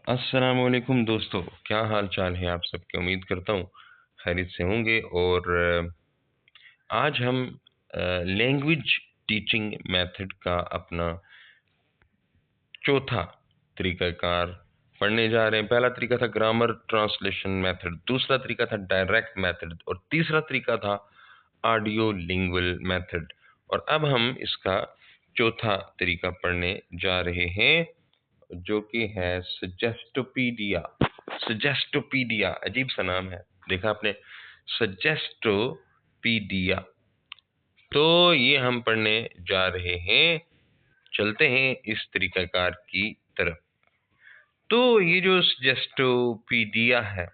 अस्सलामुअलैकुम दोस्तों, क्या हाल चाल है आप सबके। उम्मीद करता हूँ खैरियत से होंगे। और आज हम लैंग्वेज टीचिंग मेथड का अपना चौथा तरीकाकार पढ़ने जा रहे हैं। पहला तरीका था ग्रामर ट्रांसलेशन मेथड, दूसरा तरीका था डायरेक्ट मेथड और तीसरा तरीका था ऑडियो लिंगुअल मेथड। और अब हम इसका चौथा तरीका पढ़ने जा रहे हैं, जो कि है सजेस्टोपीडिया। सजेस्टोपीडिया अजीब सा नाम है, देखा आपने, सजेस्टोपीडिया। तो ये हम पढ़ने जा रहे हैं। चलते हैं इस तरीकाकार की तरफ। तो ये जो सजेस्टोपीडिया है,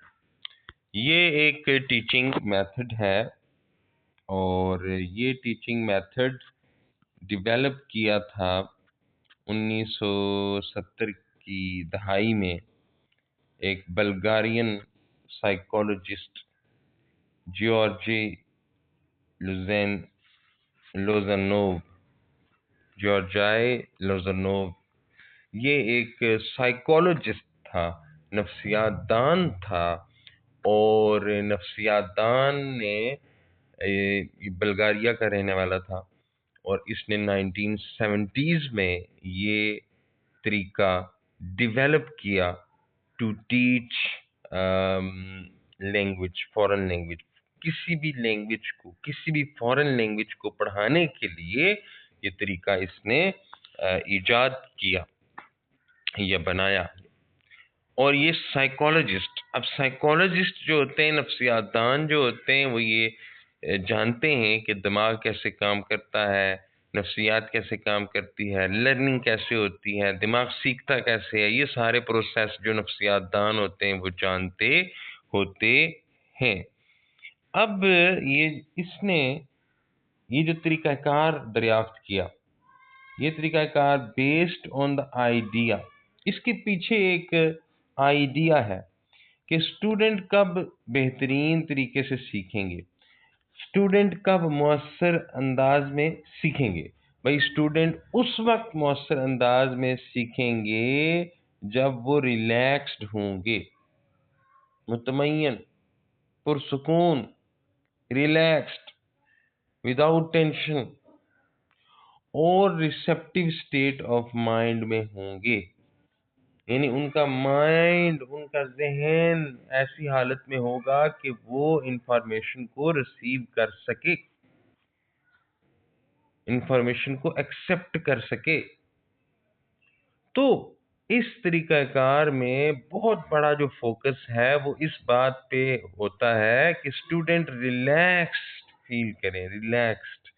ये एक टीचिंग मेथड है और ये टीचिंग मेथड डेवलप किया था 1970 की दहाई में एक बल्गारियन साइकोलॉजिस्ट जॉर्जी लुजेन लोजनोव जॉर्जाई लोजनोव। ये एक साइकोलॉजिस्ट था, नफ्सियातदान था। और नफ्सियातदान ने ये बल्गारिया का रहने वाला था और इसने 1970s में ये तरीका डेवलप किया to teach language, foreign language. किसी भी लैंग्वेज को, किसी भी फॉरेन लैंग्वेज को पढ़ाने के लिए ये तरीका इसने इजाद किया या बनाया। और ये साइकोलॉजिस्ट, अब साइकोलॉजिस्ट जो होते हैं, नफ्सियातदान जो होते हैं, वो ये जानते हैं कि दिमाग कैसे काम करता है, नफ्सियात कैसे काम करती है, लर्निंग कैसे होती है, दिमाग सीखता कैसे है। ये सारे प्रोसेस जो नफ्सियातदान होते हैं वो जानते होते हैं। अब इसने ये जो तरीकाकार दरियाफ्त किया, ये तरीकाकार बेस्ड ऑन द आइडिया, इसके पीछे एक आइडिया है कि स्टूडेंट कब बेहतरीन तरीके से सीखेंगे, स्टूडेंट कब मौसर अंदाज में सीखेंगे। भाई स्टूडेंट उस वक्त मौसर अंदाज में सीखेंगे जब वो रिलैक्स्ड होंगे, मुतमय्यन, पुरसुकून, रिलैक्स्ड, विदाउट टेंशन और रिसेप्टिव स्टेट ऑफ माइंड में होंगे। यानी उनका माइंड, उनका जहन ऐसी हालत में होगा कि वो इंफॉर्मेशन को रिसीव कर सके, इंफॉर्मेशन को एक्सेप्ट कर सके। तो इस तरीकाकार में बहुत बड़ा जो फोकस है वो इस बात पे होता है कि स्टूडेंट रिलैक्स्ड फील करें, रिलैक्स्ड,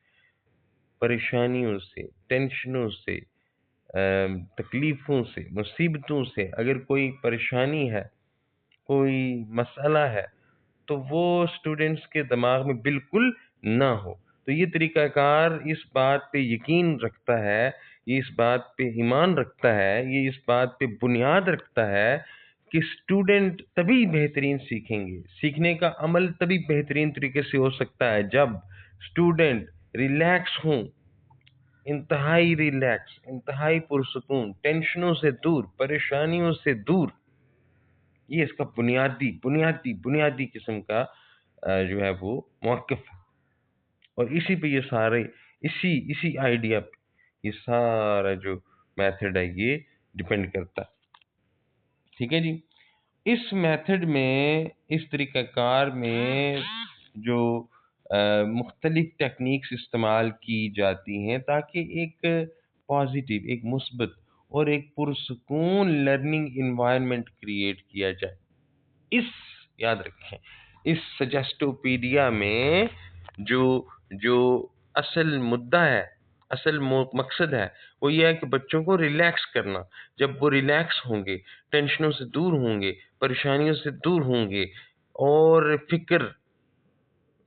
परेशानियों से, टेंशनों से, तकलीफ़ों से, मुसीबतों से, अगर कोई परेशानी है, कोई मसला है, तो वो स्टूडेंट्स के दिमाग में बिल्कुल ना हो। तो ये तरीकाकार इस बात पे यकीन रखता है, ये इस बात पे ईमान रखता है, ये इस बात पे बुनियाद रखता है कि स्टूडेंट तभी बेहतरीन सीखेंगे, सीखने का अमल तभी बेहतरीन तरीके से हो सकता है जब स्टूडेंट रिलैक्स हों, इंतहाई रिलैक्स, इंतहाई पुरसुकून, टेंशनों से दूर, परेशानियों से दूर। ये इसका बुनियादी बुनियादी बुनियादी किस्म का जो है वो मौक़िफ़ है। और इसी पे ये सारे, इसी इसी आइडिया पे ये सारा जो मेथड है ये डिपेंड करता है। ठीक है जी। इस मेथड में, इस तरीक़ाकार में जो मुख्तलिफ टेक्निक्स इस्तेमाल की जाती हैं ताकि एक पॉजिटिव, एक मुस्बत और एक पुरसुकून लर्निंग एनवायरनमेंट क्रिएट किया जाए। इस याद रखें, इस सजेस्टोपीडिया में जो जो असल मुद्दा है, असल मकसद है, वो ये है कि बच्चों को रिलैक्स करना। जब वो रिलैक्स होंगे, टेंशनों से दूर होंगे, परेशानियों से दूर होंगे और फिक्र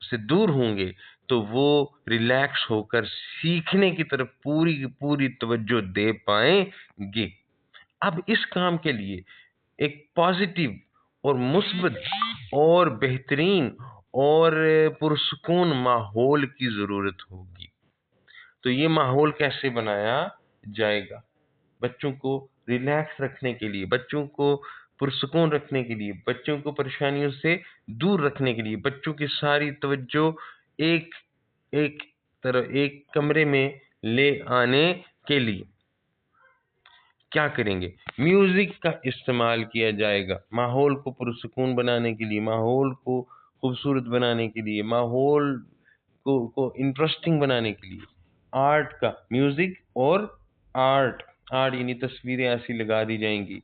से दूर होंगे, तो वो रिलैक्स होकर सीखने की तरफ पूरी की पूरी तवज्जो दे पाएंगे। अब इस काम के लिए एक पॉजिटिव और मुस्बत और बेहतरीन और पुरसुकून माहौल की ज़रूरत होगी। तो ये माहौल कैसे बनाया जाएगा? बच्चों को रिलैक्स रखने के लिए, बच्चों को पुरसुकून रखने के लिए, बच्चों को परेशानियों से दूर रखने के लिए, बच्चों की सारी तवज्जो एक एक एक कमरे में ले आने के लिए क्या करेंगे? म्यूजिक का इस्तेमाल किया जाएगा, माहौल को पुरसुकून बनाने के लिए, माहौल को खूबसूरत बनाने के लिए, माहौल को इंटरेस्टिंग बनाने के लिए। आर्ट का, म्यूजिक और आर्ट, आर्ट यानी तस्वीरें ऐसी लगा दी जाएंगी,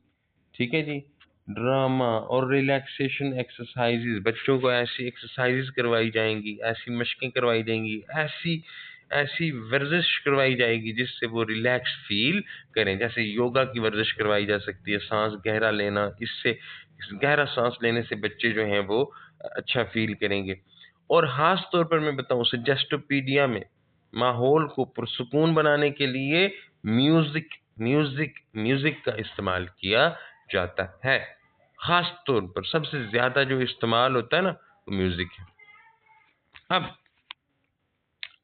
ठीक है जी। ड्रामा और रिलैक्सेशन एक्सरसाइजेज, बच्चों को ऐसी एक्सरसाइजेज करवाई जाएंगी, ऐसी मशकें करवाई जाएंगी, ऐसी ऐसी वर्जिश करवाई जाएगी जिससे वो रिलैक्स फील करें। जैसे योगा की वर्जिश करवाई जा सकती है, सांस गहरा लेना, इससे गहरा सांस लेने से बच्चे जो हैं वो अच्छा फील करेंगे। और खास तौर पर मैं बताऊं, सजेस्टोपीडिया में माहौल को पुरसुकून बनाने के लिए म्यूजिक म्यूजिक म्यूजिक का इस्तेमाल किया जाता है। खास तौर पर सबसे ज्यादा जो इस्तेमाल होता है ना, वो म्यूजिक है। अब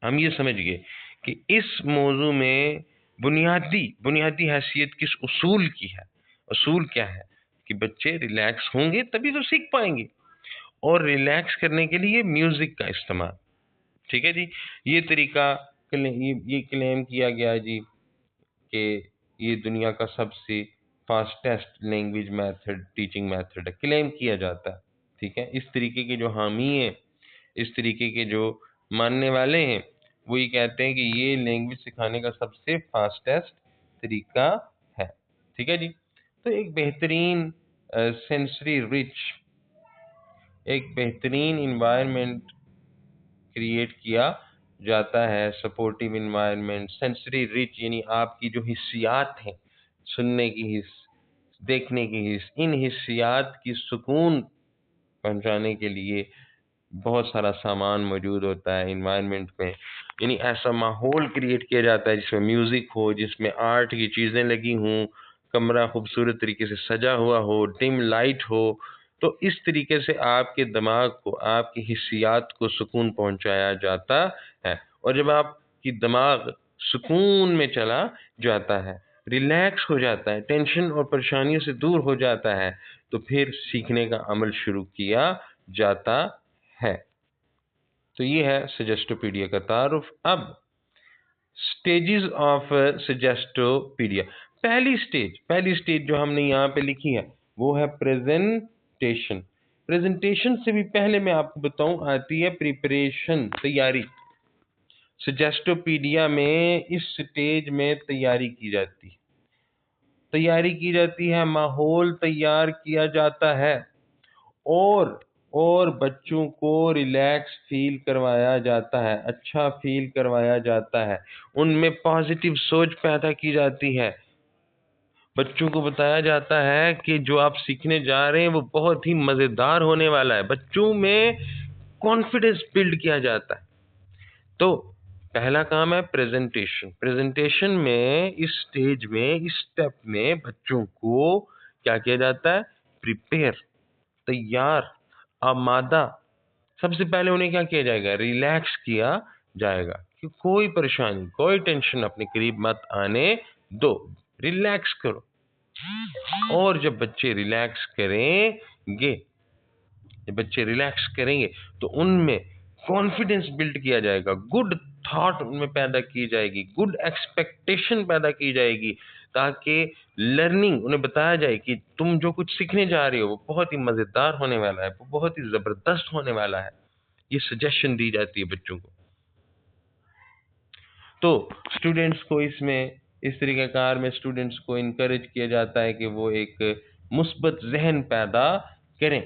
हम ये समझ गए कि इस मौजू में बुनियादी बुनियादी हैसियत किस उसूल की है। उसूल क्या है कि बच्चे रिलैक्स होंगे तभी तो सीख पाएंगे, और रिलैक्स करने के लिए म्यूजिक का इस्तेमाल, ठीक है जी। ये तरीका ये क्लेम किया गया जी कि ये दुनिया का सबसे fastest language method, teaching method claim किया जाता है, ठीक है। इस तरीके के जो हामी हैं, इस तरीके के जो मानने वाले हैं, वो ये कहते हैं कि ये लैंग्वेज सिखाने का सबसे फास्टेस्ट तरीका है, ठीक है जी। तो एक बेहतरीन इन्वायरमेंट क्रिएट किया जाता है, सपोर्टिव इन्वायरमेंट, सेंसरी रिच, यानी आपकी जो हिस्सियात हैं, सुनने की हिस्स, देखने की हिस्स, इन हिस्सियात की सुकून पहुंचाने के लिए बहुत सारा सामान मौजूद होता है इन्वायरमेंट में। यानी ऐसा माहौल क्रिएट किया जाता है जिसमें म्यूजिक हो, जिसमें आर्ट की चीजें लगी हों, कमरा खूबसूरत तरीके से सजा हुआ हो, डिम लाइट हो। तो इस तरीके से आपके दिमाग को, आपकी हिस्सियात को सुकून पहुंचाया जाता है। और जब आपकी दिमाग सुकून में चला जाता है, रिलैक्स हो जाता है, टेंशन और परेशानियों से दूर हो जाता है, तो फिर सीखने का अमल शुरू किया जाता है। तो ये है सजेस्टोपीडिया का तारुफ। अब स्टेजेस ऑफ सजेस्टोपीडिया। पहली स्टेज जो हमने यहाँ पे लिखी है वो है प्रेजेंटेशन। प्रेजेंटेशन से भी पहले मैं आपको बताऊं आती है प्रिपरेशन, तैयारी। सजेस्टोपीडिया में इस स्टेज में तैयारी की जाती है, माहौल तैयार किया जाता है, और बच्चों को रिलैक्स फील करवाया जाता है, अच्छा फील करवाया जाता है, उनमें पॉजिटिव सोच पैदा की जाती है। बच्चों को बताया जाता है कि जो आप सीखने जा रहे हैं वो बहुत ही मज़ेदार होने वाला है। बच्चों में कॉन्फिडेंस बिल्ड किया जाता है। तो पहला काम है प्रेजेंटेशन। प्रेजेंटेशन में, इस स्टेज में, इस स्टेप में बच्चों को क्या किया जाता है? प्रिपेयर, तैयार, आमादा। सबसे पहले उन्हें क्या किया जाएगा? रिलैक्स किया जाएगा कि कोई परेशानी, कोई टेंशन अपने करीब मत आने दो, रिलैक्स करो। और जब बच्चे रिलैक्स करेंगे तो उनमें कॉन्फिडेंस बिल्ड किया जाएगा, गुड थॉट उनमें पैदा की जाएगी, गुड एक्सपेक्टेशन पैदा की जाएगी, ताकि लर्निंग, उन्हें बताया जाए कि तुम जो कुछ सीखने जा रहे हो वो बहुत ही मज़ेदार होने वाला है, वो बहुत ही ज़बरदस्त होने वाला है। ये सजेशन दी जाती है बच्चों को। तो स्टूडेंट्स को इसमें, इस तरीक़ेकार में स्टूडेंट्स को इनकरेज किया जाता है कि वो एक मुस्बत ज़हन पैदा करें।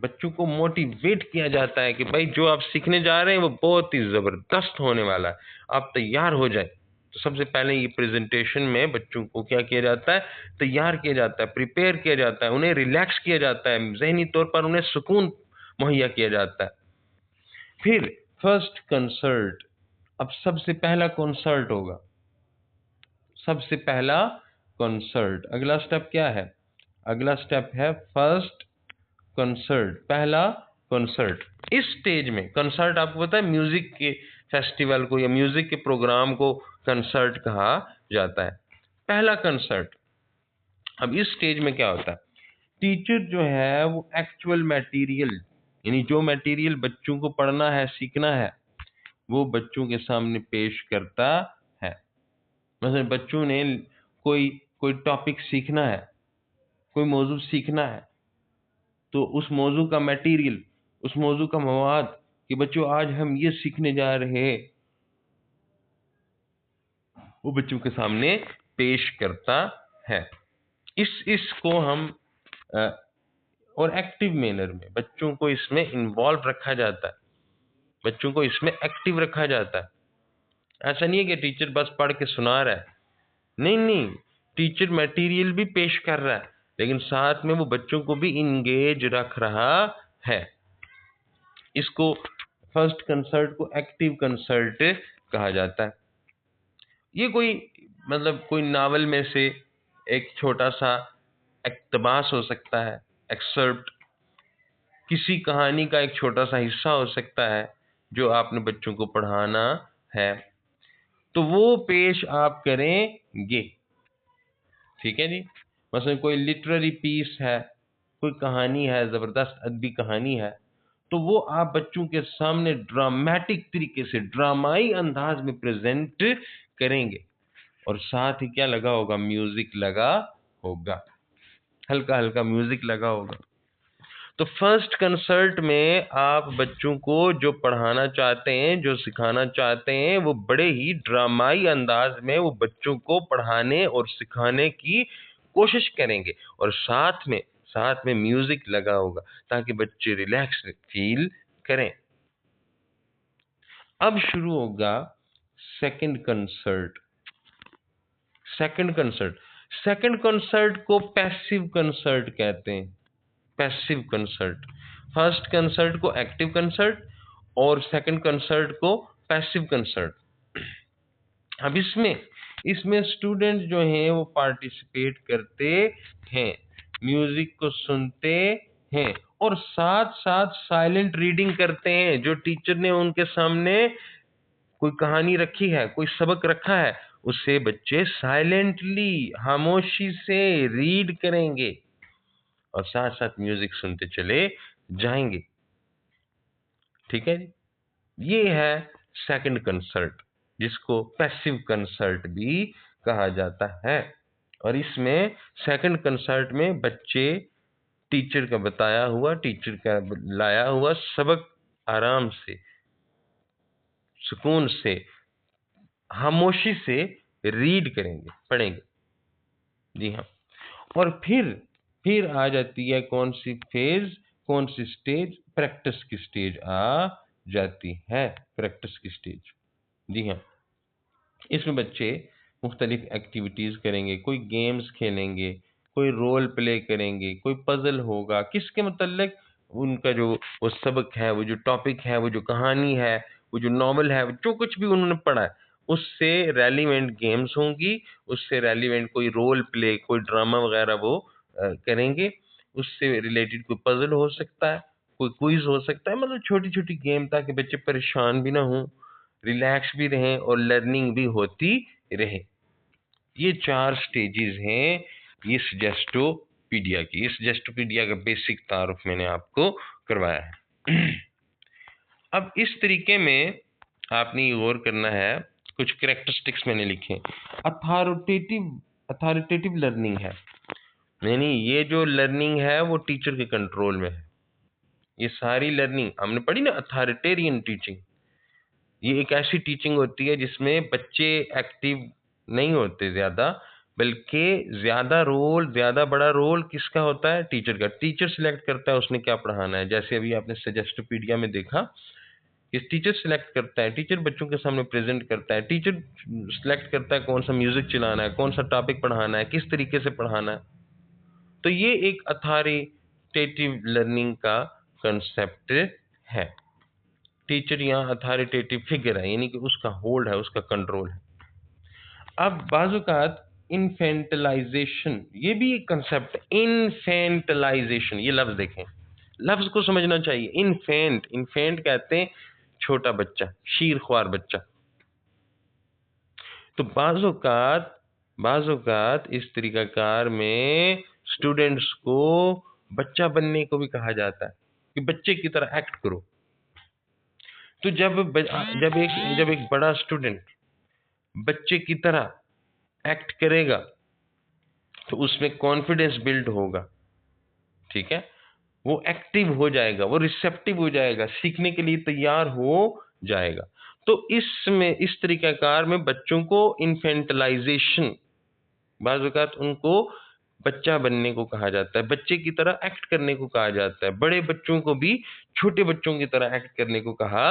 बच्चों को मोटिवेट किया जाता है कि भाई जो आप सीखने जा रहे हैं वो बहुत ही ज़बरदस्त होने वाला है, आप तैयार हो जाएं। तो सबसे पहले ये प्रेजेंटेशन में बच्चों को क्या किया जाता है? तैयार किया जाता है, प्रिपेयर किया जाता है, उन्हें रिलैक्स किया जाता है, ज़हनी तौर पर उन्हें सुकून मुहैया किया जाता है। फिर फर्स्ट कंसर्ट। अब सबसे पहला कंसर्ट होगा, सबसे पहला कंसर्ट। अगला स्टेप क्या है? अगला स्टेप है फर्स्ट कंसर्ट, पहला कंसर्ट। इस स्टेज में कंसर्ट, आपको पता है म्यूजिक के फेस्टिवल को या म्यूजिक के प्रोग्राम को कंसर्ट कहा जाता है। पहला कंसर्ट। अब इस स्टेज में क्या होता है, टीचर जो है वो एक्चुअल मटेरियल, यानी जो मटेरियल बच्चों को पढ़ना है, सीखना है, वो बच्चों के सामने पेश करता है। मतलब बच्चों ने कोई कोई टॉपिक सीखना है, कोई मौजू सीखना है, तो उस मौजू का मटेरियल, उस मौजू का मवाद, कि बच्चों आज हम ये सीखने जा रहे हैं, वो बच्चों के सामने पेश करता है। इसको हम और एक्टिव मैनर में बच्चों को इसमें इन्वॉल्व रखा जाता है, बच्चों को इसमें एक्टिव रखा जाता है। ऐसा नहीं है कि टीचर बस पढ़ के सुना रहा है, नहीं नहीं, टीचर मटेरियल भी पेश कर रहा है, लेकिन साथ में वो बच्चों को भी इंगेज रख रहा है। इसको फर्स्ट कंसर्ट को एक्टिव कंसर्ट कहा जाता है। ये कोई मतलब कोई नावल में से एक छोटा सा इक्तबास हो सकता है, एक्सर्प्ट, किसी कहानी का एक छोटा सा हिस्सा हो सकता है जो आपने बच्चों को पढ़ाना है, तो वो पेश आप करेंगे। ठीक है जी। मसलन कोई लिटरेरी पीस है, कोई कहानी है, जबरदस्त अदबी कहानी है, तो वो आप बच्चों के सामने ड्रामेटिक तरीके से, ड्रामाई अंदाज में प्रेजेंट करेंगे। और साथ ही क्या लगा होगा, म्यूजिक लगा होगा, हल्का हल्का म्यूजिक लगा होगा। तो फर्स्ट कंसर्ट में आप बच्चों को जो पढ़ाना चाहते हैं, जो सिखाना चाहते हैं, वो बड़े ही ड्रामाई अंदाज में वो बच्चों को पढ़ाने और सिखाने की कोशिश करेंगे, और साथ में म्यूजिक लगा होगा ताकि बच्चे रिलैक्स फील करें। अब शुरू होगा सेकंड कंसर्ट। सेकंड कंसर्ट को पैसिव कंसर्ट कहते हैं। Passive concert. फर्स्ट कंसर्ट को एक्टिव कंसर्ट और सेकंड कंसर्ट को पैसिव कंसर्ट। अब इसमें स्टूडेंट जो हैं वो पार्टिसिपेट करते हैं, म्यूजिक को सुनते हैं और साथ साथ साइलेंट रीडिंग करते हैं। जो टीचर ने उनके सामने कोई कहानी रखी है, कोई सबक रखा है, उसे बच्चे साइलेंटली, खामोशी से रीड करेंगे और साथ साथ म्यूजिक सुनते चले जाएंगे। ठीक है जी। ये है सेकंड कंसर्ट, जिसको पैसिव कंसर्ट भी कहा जाता है। और इसमें सेकंड कंसर्ट में बच्चे टीचर का बताया हुआ, टीचर का लाया हुआ सबक आराम से, सुकून से, खामोशी से रीड करेंगे, पढ़ेंगे। जी हाँ। और फिर आ जाती है कौन सी फेज, कौन सी स्टेज, प्रैक्टिस की स्टेज आ जाती है, प्रैक्टिस की स्टेज। जी हाँ। इसमें बच्चे मुख्तलिफ एक्टिविटीज करेंगे, कोई गेम्स खेलेंगे, कोई रोल प्ले करेंगे, कोई पजल होगा, किसके मतलब उनका जो वो सबक है, वो जो टॉपिक है, वो जो कहानी है, वो जो नॉवल है, जो कुछ भी उन्होंने पढ़ा है, उससे रेलिवेंट गेम्स होंगी, उससे रेलिवेंट कोई रोल प्ले, कोई ड्रामा वगैरह वो करेंगे, उससे रिलेटेड कोई पजल हो सकता है, कोई क्विज हो सकता है, मतलब छोटी छोटी गेम, ताकि बच्चे परेशान भी ना हों, रिलैक्स भी रहें और लर्निंग भी होती रहे। ये 4 स्टेजेस हैं ये सजेस्टोपीडिया की। इस सजेस्टोपीडिया का बेसिक तारुफ मैंने आपको करवाया है। अब इस तरीके में आपने ये गौर करना है, कुछ कैरेक्टरिस्टिक्स मैंने लिखे। अथॉरिटेटिव लर्निंग है, यानी ये जो लर्निंग है वो टीचर के कंट्रोल में है। ये सारी लर्निंग हमने पढ़ी ना, अथॉरिटेरियन टीचिंग। ये एक ऐसी टीचिंग होती है जिसमें बच्चे एक्टिव नहीं होते ज़्यादा, बल्कि ज़्यादा बड़ा रोल किसका होता है, टीचर का। टीचर सिलेक्ट करता है उसने क्या पढ़ाना है। जैसे अभी आपने सजेस्टोपीडिया में देखा कि टीचर सिलेक्ट करता है, टीचर बच्चों के सामने प्रेजेंट करता है, टीचर सिलेक्ट करता है कौन सा म्यूजिक चलाना है, कौन सा टॉपिक पढ़ाना है, किस तरीके से पढ़ाना है। तो ये एक अथॉरिटेटिव लर्निंग का कंसेप्ट है। टीचर यहाँ अथॉरिटेटिव फिगर है, यानी कि उसका होल्ड है, उसका कंट्रोल है। अब बाजुकात इन्फेंटलाइजेशन, ये भी एक कंसेप्ट है। इन्फेंटलाइजेशन, ये लफ्ज देखें, लफ्ज को समझना चाहिए। इन्फेंट कहते हैं छोटा बच्चा, शीर ख्वार बच्चा। तो बाजुकात बाज़ औक़ात इस तरीक़ाकार में स्टूडेंट्स को बच्चा बनने को भी कहा जाता है कि बच्चे की तरह एक्ट करो। तो जब एक बड़ा स्टूडेंट बच्चे की तरह एक्ट करेगा तो उसमें कॉन्फिडेंस बिल्ड होगा, ठीक है? वो एक्टिव हो जाएगा, वो रिसेप्टिव हो जाएगा, सीखने के लिए तैयार हो जाएगा। तो इसमें इस तरीक़ाकार में बच्चों को इन्फेंटलाइज़ेशन, बाज़ औक़ात उनको बच्चा बनने को कहा जाता है, बच्चे की तरह एक्ट करने को कहा जाता है। बड़े बच्चों को भी छोटे बच्चों की तरह एक्ट करने को कहा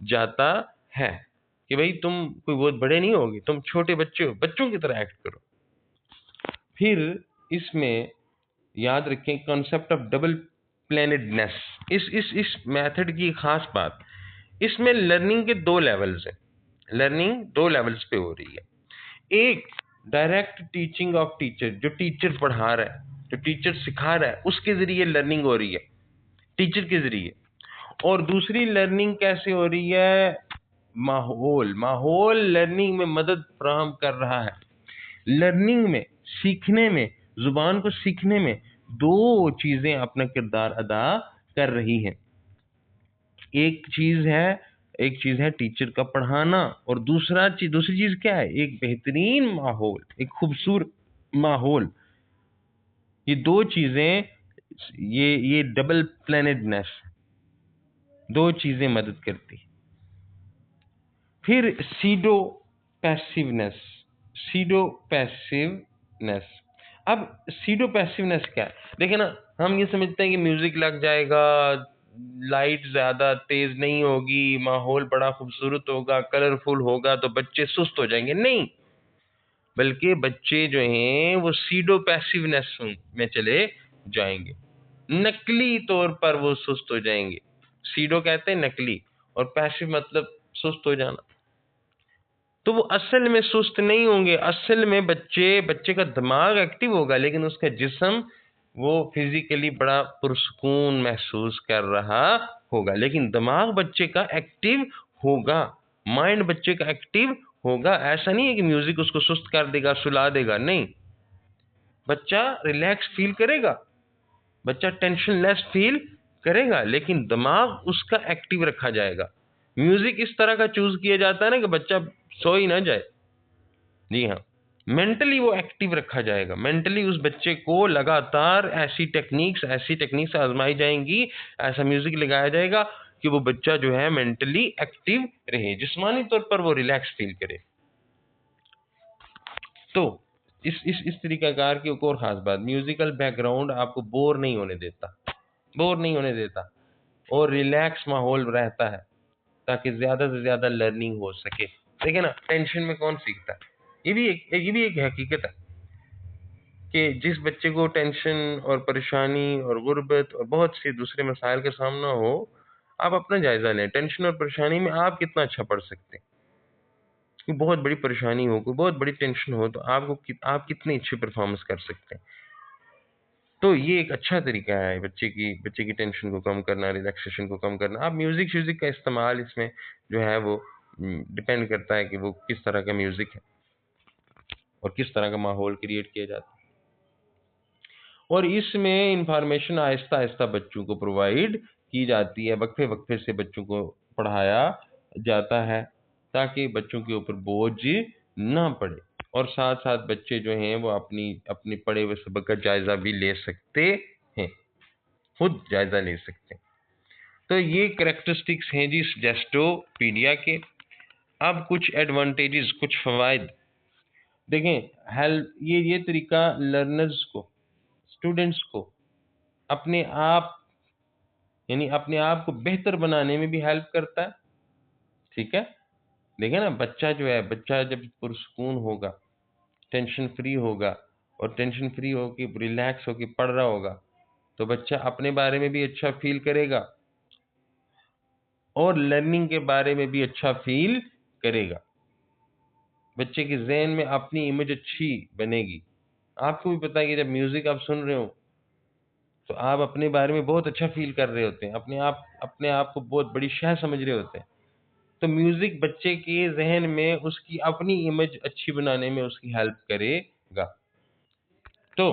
जाता है कि भाई तुम कोई बहुत बड़े नहीं होगे, तुम छोटे बच्चे हो, बच्चों की तरह एक्ट करो। फिर इसमें याद रखें कॉन्सेप्ट ऑफ डबल प्लेनेडनेस। इस मेथड की खास बात, इसमें लर्निंग के 2 लेवल्स हैं। लर्निंग 2 लेवल्स पे हो रही है। एक डायरेक्ट टीचिंग ऑफ टीचर, जो टीचर पढ़ा रहा है, जो टीचर सिखा रहा है, उसके ज़रिए लर्निंग हो रही है, टीचर के ज़रिए। और दूसरी लर्निंग कैसे हो रही है? माहौल लर्निंग में मदद फराहम कर रहा है। लर्निंग में, सीखने में, ज़ुबान को सीखने में 2 चीज़ें अपना किरदार अदा कर रही हैं। एक चीज़ है टीचर का पढ़ाना, और दूसरी चीज़ क्या है? एक बेहतरीन माहौल, एक खूबसूरत माहौल। ये 2 चीज़ें, ये डबल प्लेनेडनेस, 2 चीज़ें मदद करती हैं। फिर सीडो पैसिवनेस। अब सीडो पैसिवनेस क्या है? देखिए ना, हम ये समझते हैं कि म्यूजिक लग जाएगा, लाइट ज़्यादा तेज़ नहीं होगी, माहौल बड़ा खूबसूरत होगा, कलरफुल होगा तो बच्चे सुस्त हो जाएंगे। नहीं, बल्कि बच्चे जो हैं वो सीडो पैसिवनेस में चले जाएंगे, नकली तौर पर वो सुस्त हो जाएंगे। सीडो कहते हैं नकली, और पैसिव मतलब सुस्त हो जाना। तो वो असल में सुस्त नहीं होंगे, असल में बच्चे का दिमाग एक्टिव होगा, लेकिन उसका जिस्म वो फिजिकली बड़ा पुरसुकून महसूस कर रहा होगा, लेकिन दिमाग बच्चे का एक्टिव होगा, माइंड बच्चे का एक्टिव होगा। ऐसा नहीं है कि म्यूजिक उसको सुस्त कर देगा, सुला देगा, नहीं। बच्चा रिलैक्स फील करेगा, बच्चा टेंशन लेस फील करेगा, लेकिन दिमाग उसका एक्टिव रखा जाएगा। म्यूजिक इस तरह का चूज किया जाता है ना कि बच्चा सो ही ना जाए। जी हाँ, मेंटली वो एक्टिव रखा जाएगा। मेंटली उस बच्चे को लगातार ऐसी टेक्निक्स आजमाई जाएंगी, ऐसा म्यूजिक लगाया जाएगा कि वो बच्चा जो है मेंटली एक्टिव रहे, जिस्मानी तौर पर वो रिलैक्स फील करे। तो इस तरीकाकार की एक और खास बात, म्यूजिकल बैकग्राउंड आपको बोर नहीं होने देता और रिलैक्स माहौल रहता है, ताकि ज्यादा से ज्यादा लर्निंग हो सके। देखिए ना, टेंशन में कौन सीखता है? ये भी एक हकीकत है कि जिस बच्चे को टेंशन और परेशानी और गुर्बत और बहुत से दूसरे मसाइल का सामना हो, आप अपना जायजा लें, टेंशन और परेशानी में आप कितना अच्छा पढ़ सकते हैं। कोई बहुत बड़ी परेशानी हो, कोई बहुत बड़ी टेंशन हो, तो आप कितनी अच्छी परफॉर्मेंस कर सकते हैं। तो ये एक अच्छा तरीका है बच्चे की टेंशन को कम करना, रिलैक्सेशन को कम करना। आप म्यूजिक का इस्तेमाल इसमें जो है वो डिपेंड करता है कि वो किस तरह का म्यूजिक है और किस तरह का माहौल क्रिएट किया जाता है। और इसमें इंफॉर्मेशन आहिस्ता आहिस्ता बच्चों को प्रोवाइड की जाती है, वक्फे वक्फे से बच्चों को पढ़ाया जाता है, ताकि बच्चों के ऊपर बोझ ना पड़े, और साथ साथ बच्चे जो हैं वो अपनी पढ़े हुए सबक का जायजा भी ले सकते हैं, खुद जायजा ले सकते हैं। तो ये कैरेक्टरिस्टिक्स हैं जी जेस्टोपीडिया के। अब कुछ एडवांटेजेस, कुछ फवायद देखें। हेल्प, ये तरीका लर्नर्स को, स्टूडेंट्स को अपने आप को बेहतर बनाने में भी हेल्प करता है, ठीक है। देखिए ना, बच्चा जब पुरसुकून होगा, टेंशन फ्री होगा, और टेंशन फ्री होके रिलैक्स होके पढ़ रहा होगा, तो बच्चा अपने बारे में भी अच्छा फील करेगा और लर्निंग के बारे में भी अच्छा फील करेगा। बच्चे के ज़हन में अपनी इमेज अच्छी बनेगी। आपको भी पता है कि जब म्यूजिक आप सुन रहे हो तो आप अपने बारे में बहुत अच्छा फील कर रहे होते हैं, अपने आप को बहुत बड़ी शय समझ रहे होते हैं। तो म्यूजिक बच्चे के जहन में उसकी अपनी इमेज अच्छी बनाने में उसकी हेल्प करेगा। तो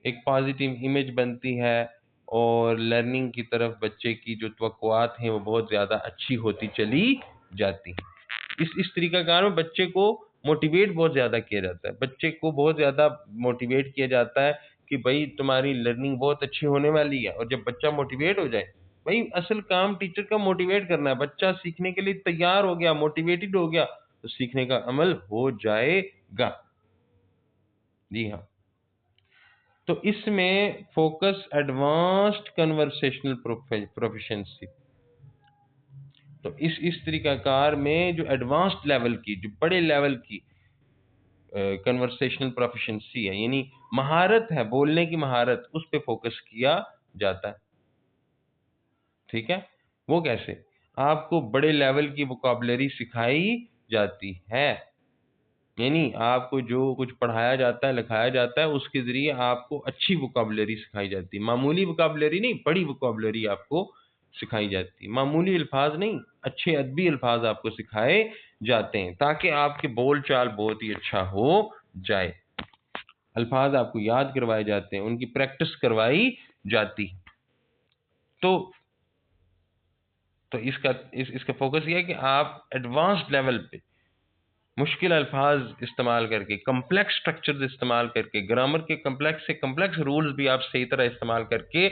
एक पॉजिटिव इमेज बनती है और लर्निंग की तरफ बच्चे की जो तवक्कुआत हैं वो बहुत ज़्यादा अच्छी होती चली जाती हैं। इस तरीक़ाकार में बच्चे को मोटिवेट बहुत ज़्यादा किया जाता है। बच्चे को बहुत ज़्यादा मोटिवेट किया जाता है कि भाई तुम्हारी लर्निंग बहुत अच्छी होने वाली है। और जब बच्चा मोटिवेट हो जाए, भाई असल काम टीचर का मोटिवेट करना है। बच्चा सीखने के लिए तैयार हो गया, मोटिवेटेड हो गया, तो सीखने का अमल हो जाएगा। जी हाँ। तो इसमें फोकस एडवांस्ड कन्वर्सेशनल प्रोफिशिएंसी। तो इस तरीकाकार में जो एडवांस्ड लेवल की, जो बड़े लेवल की कन्वर्सेशनल प्रोफिशिएंसी है, यानी महारत है, बोलने की महारत, उस पे फोकस किया जाता है। ठीक है, वो कैसे? आपको बड़े लेवल की वोकैबुलरी सिखाई जाती है, यानी आपको जो कुछ पढ़ाया जाता है, लिखाया जाता है, उसके ज़रिए आपको अच्छी वोकैबुलरी सिखाई जाती है। मामूली वोकैबुलरी नहीं, बड़ी वोकैबुलरी आपको सिखाई जाती है। मामूली अल्फाज नहीं, अच्छे अदबी अल्फाज आपको सिखाए जाते हैं ताकि आपके बोलचाल बहुत ही अच्छा हो जाए। अल्फाज आपको याद करवाए जाते हैं, उनकी प्रैक्टिस करवाई जाती है। तो इसका फोकस ये है कि आप एडवांस्ड लेवल पे मुश्किल अल्फाज इस्तेमाल करके, कम्प्लेक्स स्ट्रक्चर्स इस्तेमाल करके, ग्रामर के कम्प्लेक्स से कम्प्लेक्स रूल्स भी आप सही तरह इस्तेमाल करके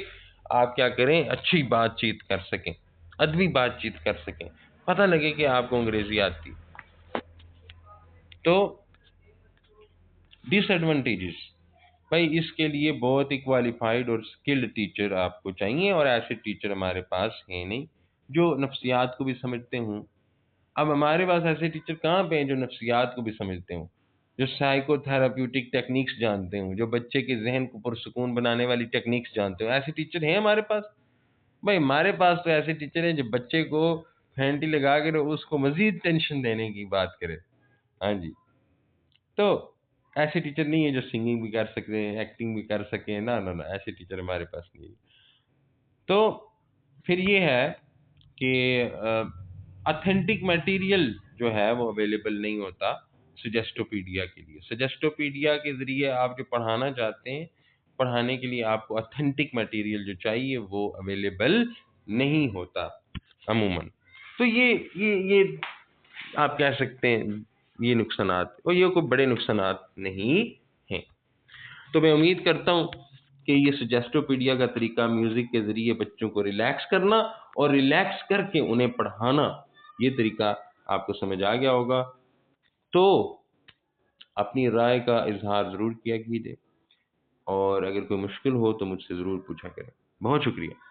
आप क्या करें, अच्छी बातचीत कर सकें, अदबी बातचीत कर सकें, पता लगे कि आपको अंग्रेजी आती। तो डिसएडवांटेजेस, भाई इसके लिए बहुत ही क्वालिफाइड और स्किल्ड टीचर आपको चाहिए, और ऐसे टीचर हमारे पास हैं नहीं जो नफ्सियात को भी समझते हों। अब हमारे पास ऐसे टीचर कहाँ पे हैं जो नफ्सियात को भी समझते हों, जो साइकोथेराप्यूटिक टेक्निक्स जानते हों, जो बच्चे के जहन को पुरसुकून बनाने वाली टेक्निक्स जानते हो? ऐसे टीचर हैं हमारे पास? भाई हमारे पास तो ऐसे टीचर हैं जो बच्चे को फैंटी लगा कर उसको मजीद टेंशन देने की बात करें। हाँ जी। तो ऐसे टीचर नहीं है जो सिंगिंग भी कर सकते हैं, एक्टिंग भी कर सकें, ना ना ना, ऐसे टीचर हमारे पास नहीं है। तो फिर ये है कि ऑथेंटिक मटेरियल जो है वो अवेलेबल नहीं होता सजेस्टोपीडिया के लिए। सजेस्टोपीडिया के ज़रिए आप जो पढ़ाना चाहते हैं, पढ़ाने के लिए आपको ऑथेंटिक मटेरियल जो चाहिए वो अवेलेबल नहीं होता अमूमन। तो ये आप कह सकते हैं ये नुकसानात, और ये कोई बड़े नुकसानात नहीं हैं। तो मैं उम्मीद करता हूँ कि ये सजेस्टोपीडिया का तरीका, म्यूज़िक के ज़रिए बच्चों को रिलैक्स करना और रिलैक्स करके उन्हें पढ़ाना, ये तरीका आपको समझ आ गया होगा। तो अपनी राय का इज़हार ज़रूर किया कीजिए, और अगर कोई मुश्किल हो तो मुझसे ज़रूर पूछा करें। बहुत शुक्रिया।